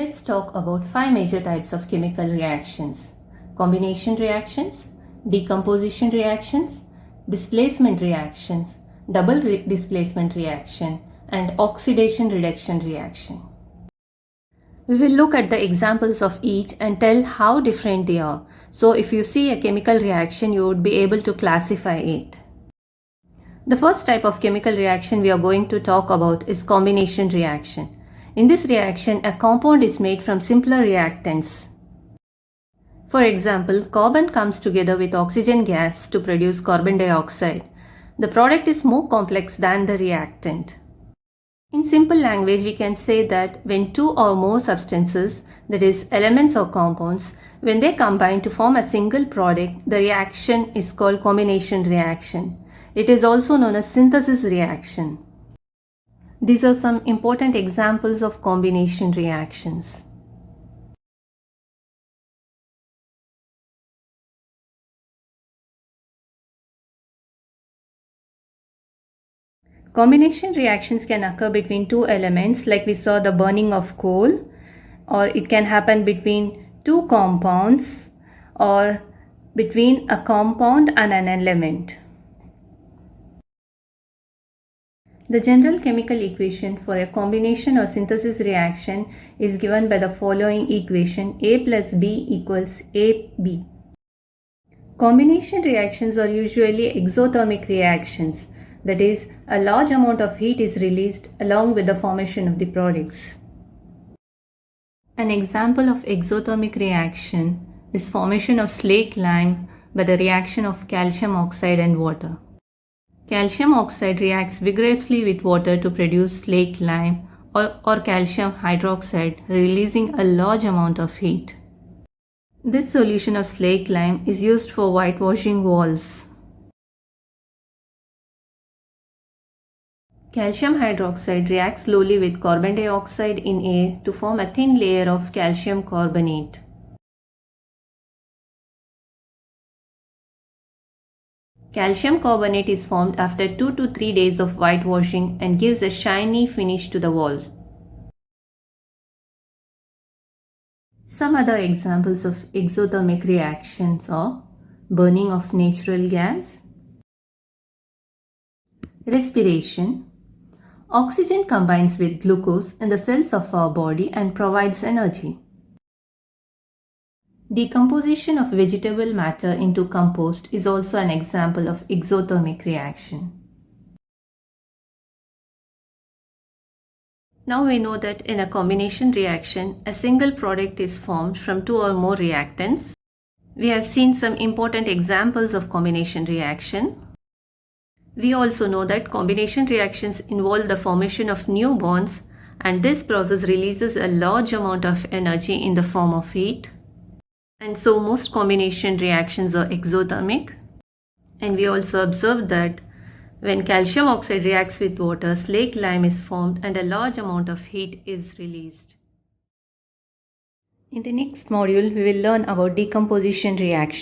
Let's talk about 5 major types of chemical reactions: combination reactions, decomposition reactions, displacement reactions, double displacement reaction, and oxidation reduction reaction. We will look at the examples of each and tell how different they are. So if you see a chemical reaction, you would be able to classify it. The first type of chemical reaction we are going to talk about is combination reaction. In this reaction, a compound is made from simpler reactants. For example, carbon comes together with oxygen gas to produce carbon dioxide. The product is more complex than the reactant. In simple language, we can say that when two or more substances, that is elements or compounds, when they combine to form a single product, the reaction is called combination reaction. It is also known as synthesis reaction. These are some important examples of combination reactions. Combination reactions can occur between two elements, like we saw the burning of coal, or it can happen between two compounds, or between a compound and an element. The general chemical equation for a combination or synthesis reaction is given by the following equation: A plus B equals AB. Combination reactions are usually exothermic reactions. That is, a large amount of heat is released along with the formation of the products. An example of exothermic reaction is formation of slaked lime by the reaction of calcium oxide and water. Calcium oxide reacts vigorously with water to produce slaked lime or calcium hydroxide, releasing a large amount of heat. This solution of slaked lime is used for whitewashing walls. Calcium hydroxide reacts slowly with carbon dioxide in air to form a thin layer of calcium carbonate. Calcium carbonate is formed after 2 to 3 days of whitewashing and gives a shiny finish to the walls. Some other examples of exothermic reactions are burning of natural gas, respiration. Oxygen combines with glucose in the cells of our body and provides energy. Decomposition of vegetable matter into compost is also an example of exothermic reaction. Now we know that in a combination reaction, a single product is formed from two or more reactants. We have seen some important examples of combination reaction. We also know that combination reactions involve the formation of new bonds, and this process releases a large amount of energy in the form of heat. And so most combination reactions are exothermic. And we also observed that when calcium oxide reacts with water, slaked lime is formed and a large amount of heat is released. In the next module, we will learn about decomposition reaction.